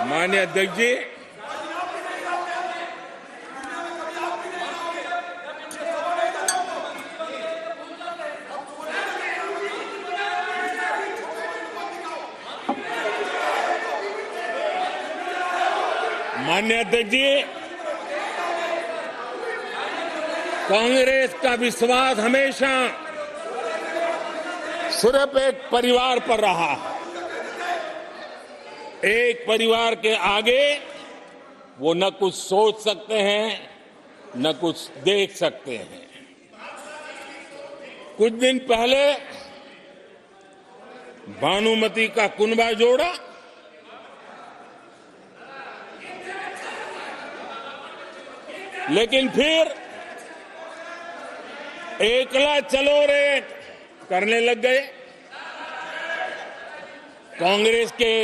माननीय अध्यक्ष जी, माननीय अध्यक्ष जी, कांग्रेस का विश्वास हमेशा सिर्फ एक परिवार पर रहा है। एक परिवार के आगे वो न कुछ सोच सकते हैं, न कुछ देख सकते हैं। कुछ दिन पहले भानुमति का कुनबा जोड़ा, लेकिन फिर एकला चलो रे करने लग गए। कांग्रेस के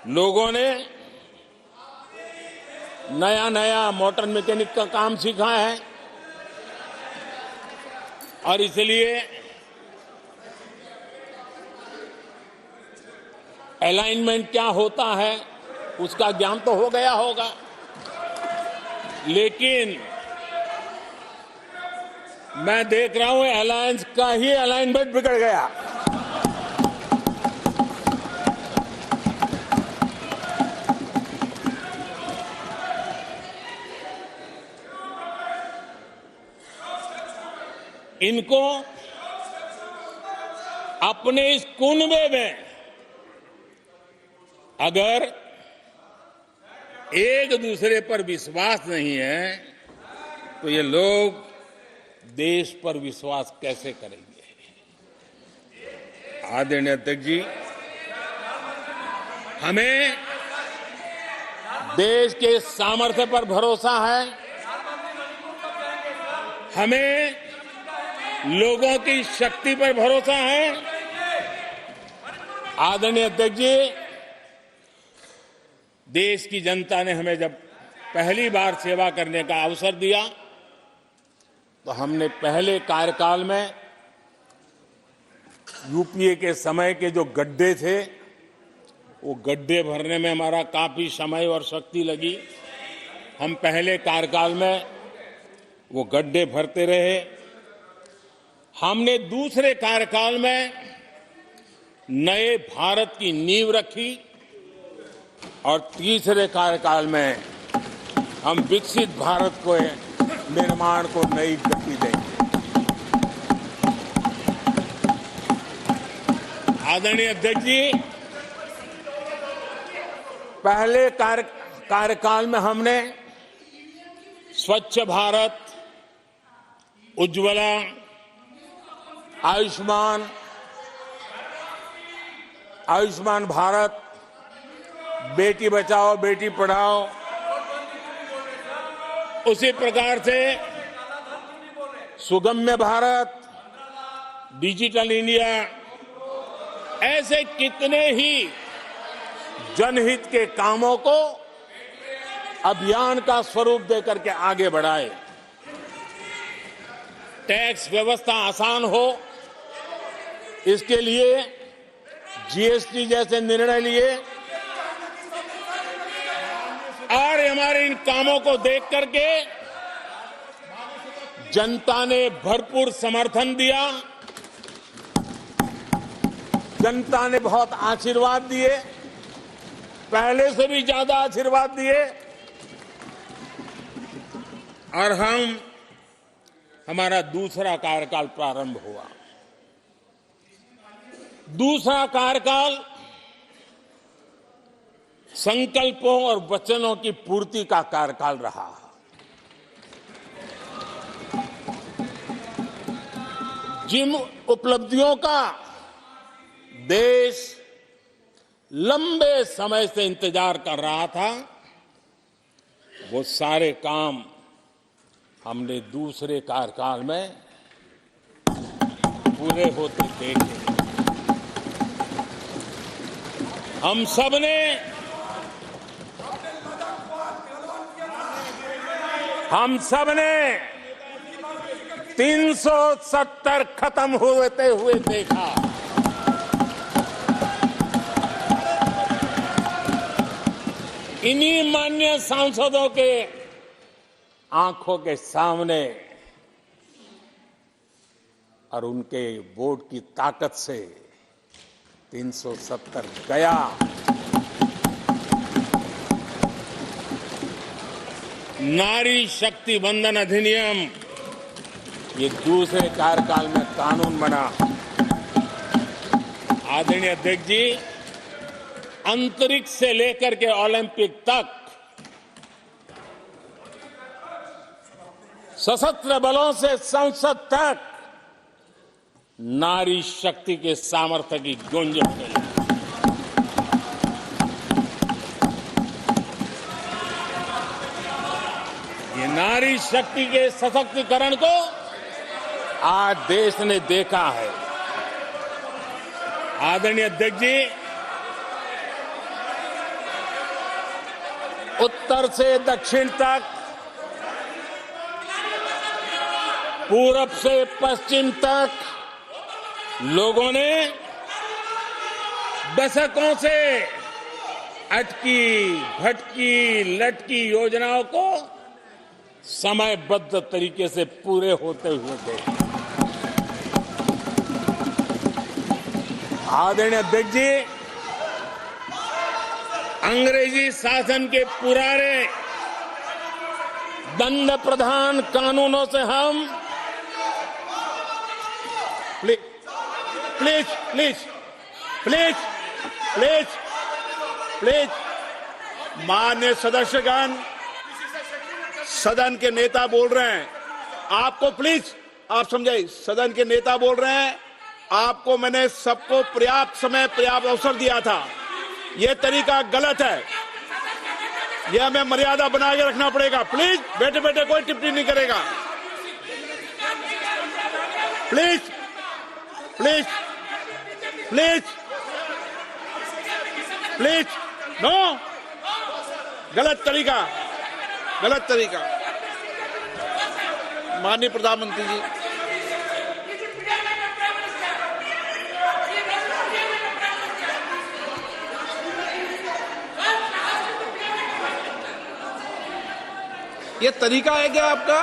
लोगों ने नया नया मोटर मैकेनिक का काम सीखा है और इसलिए अलाइनमेंट क्या होता है उसका ज्ञान तो हो गया होगा, लेकिन मैं देख रहा हूं अलायंस का ही अलाइनमेंट बिगड़ गया। इनको अपने इस कुनबे में अगर एक दूसरे पर विश्वास नहीं है तो ये लोग देश पर विश्वास कैसे करेंगे? आदरणीय अध्यक्ष जी, हमें देश के सामर्थ्य पर भरोसा है, हमें लोगों की शक्ति पर भरोसा है। आदरणीय अध्यक्ष जी, देश की जनता ने हमें जब पहली बार सेवा करने का अवसर दिया तो हमने पहले कार्यकाल में यूपीए के समय के जो गड्ढे थे वो गड्ढे भरने में हमारा काफी समय और शक्ति लगी। हम पहले कार्यकाल में वो गड्ढे भरते रहे। हमने दूसरे कार्यकाल में नए भारत की नींव रखी और तीसरे कार्यकाल में हम विकसित भारत को निर्माण को नई गति देंगे। आदरणीय अध्यक्ष जी, पहले कार्यकाल में हमने स्वच्छ भारत, उज्ज्वला, आयुष्मान भारत, बेटी बचाओ बेटी पढ़ाओ, उसी प्रकार से सुगम्य भारत, डिजिटल इंडिया, ऐसे कितने ही जनहित के कामों को अभियान का स्वरूप देकर के आगे बढ़ाए। टैक्स व्यवस्था आसान हो, इसके लिए जीएसटी जैसे निर्णय लिए और हमारे इन कामों को देख करके जनता ने भरपूर समर्थन दिया। जनता ने बहुत आशीर्वाद दिए, पहले से भी ज्यादा आशीर्वाद दिए और हमारा दूसरा कार्यकाल प्रारंभ हुआ। दूसरा कार्यकाल संकल्पों और वचनों की पूर्ति का कार्यकाल रहा। जिन उपलब्धियों का देश लंबे समय से इंतजार कर रहा था, वो सारे काम हमने दूसरे कार्यकाल में पूरे होते देखे। हम सब ने 370 खत्म होते हुए देखा। इन्हीं माननीय सांसदों के आंखों के सामने और उनके वोट की ताकत से 370 गया। नारी शक्ति वंदन अधिनियम ये दूसरे कार्यकाल में कानून बना। आदरणीय अध्यक्ष जी, अंतरिक्ष से लेकर के ओलंपिक तक सशस्त्र बलों से संसद तक नारी शक्ति के सामर्थ्य की गूंज उठी। ये नारी शक्ति के सशक्तिकरण को आज देश ने देखा है। आदरणीय अध्यक्ष जी, उत्तर से दक्षिण तक, पूरब से पश्चिम तक लोगों ने दशकों से अटकी भटकी लटकी योजनाओं को समयबद्ध तरीके से पूरे होते हुए देखे। आदरणीय अध्यक्ष जी, अंग्रेजी शासन के पुराने दंड प्रधान कानूनों से हम please please please please please please माननीय सदस्यगण, सदन के नेता बोल रहे हैं, आपको प्लीज आप समझाइए। सदन के नेता बोल रहे हैं, आपको मैंने सबको पर्याप्त समय पर्याप्त अवसर दिया था। यह तरीका गलत है, यह हमें मर्यादा बना के रखना पड़ेगा। प्लीज बैठे बैठे कोई टिप्पणी नहीं करेगा। Please please please please no, गलत तरीका, गलत तरीका। माननीय प्रधानमंत्री जी, ये तरीका है क्या आपका?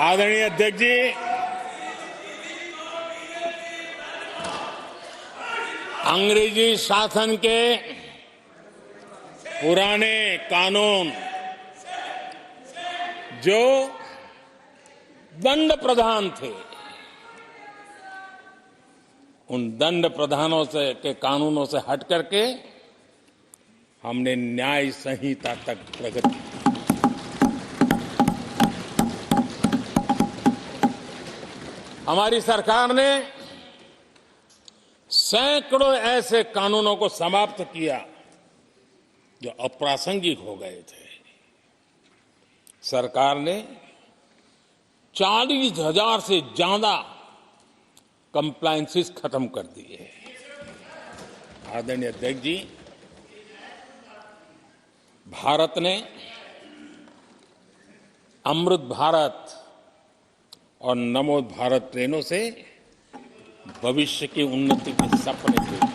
आदरणीय अध्यक्ष जी, अंग्रेजी शासन के पुराने कानून जो दंड प्रधान थे, उन दंड प्रधानों से के कानूनों से हट करके हमने न्याय संहिता तक प्रगति की। हमारी सरकार ने सैकड़ों ऐसे कानूनों को समाप्त किया जो अप्रासंगिक हो गए थे। सरकार ने 40,000 से ज्यादा कंप्लायंसेस खत्म कर दिए। आदरणीय अध्यक्ष जी, भारत ने अमृत भारत और नमो भारत ट्रेनों से भविष्य की उन्नति के सपने देखे।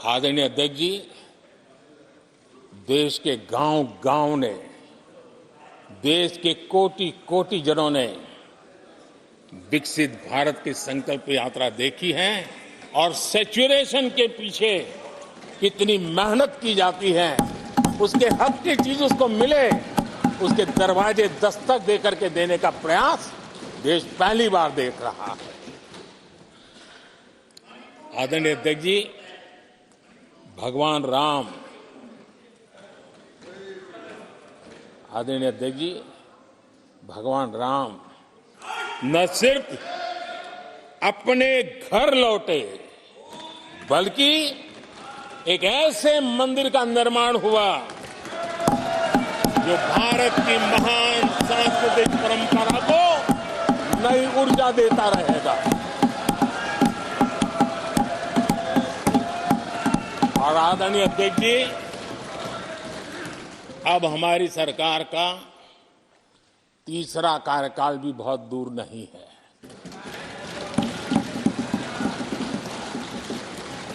आदरणीय अध्यक्ष जी, देश के गांव-गांव ने, देश के कोटि-कोटि जनों ने विकसित भारत की संकल्प यात्रा देखी है और सैचुरेशन के पीछे कितनी मेहनत की जाती है, उसके हक की चीज उसको मिले, उसके दरवाजे दस्तक देकर के देने का प्रयास देश पहली बार देख रहा है। आदरणीय अध्यक्ष जी, भगवान राम, आदरणीय अध्यक्ष जी, भगवान राम न सिर्फ अपने घर लौटे, बल्कि एक ऐसे मंदिर का निर्माण हुआ जो भारत की महान सांस्कृतिक परंपरा को नई ऊर्जा देता रहेगा। और आदरणीय अध्यक्ष जी, अब हमारी सरकार का तीसरा कार्यकाल भी बहुत दूर नहीं है।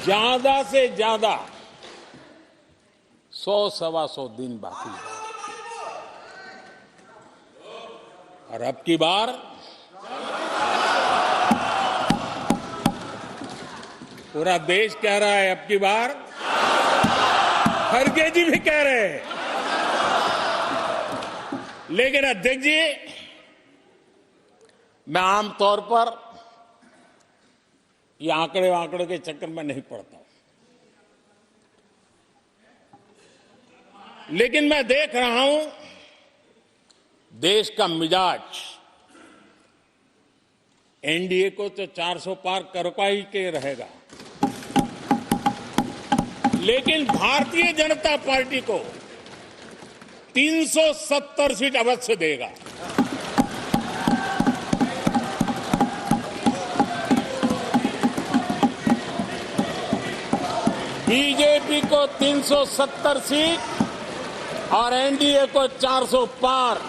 ज्यादा से ज्यादा 100-125 दिन बाकी है। और अब की बार पूरा देश कह रहा है, अब की बार खड़गे जी भी कह रहे हैं। लेकिन अध्यक्ष जी, मैं आमतौर पर ये आंकड़े के चक्कर में नहीं पड़ता, लेकिन मैं देख रहा हूं देश का मिजाज एनडीए को तो 400 पार करवा ही के रहेगा, लेकिन भारतीय जनता पार्टी को 370 सीट अवश्य देगा। बीजेपी को 370 सीट और एनडीए को 400 पार।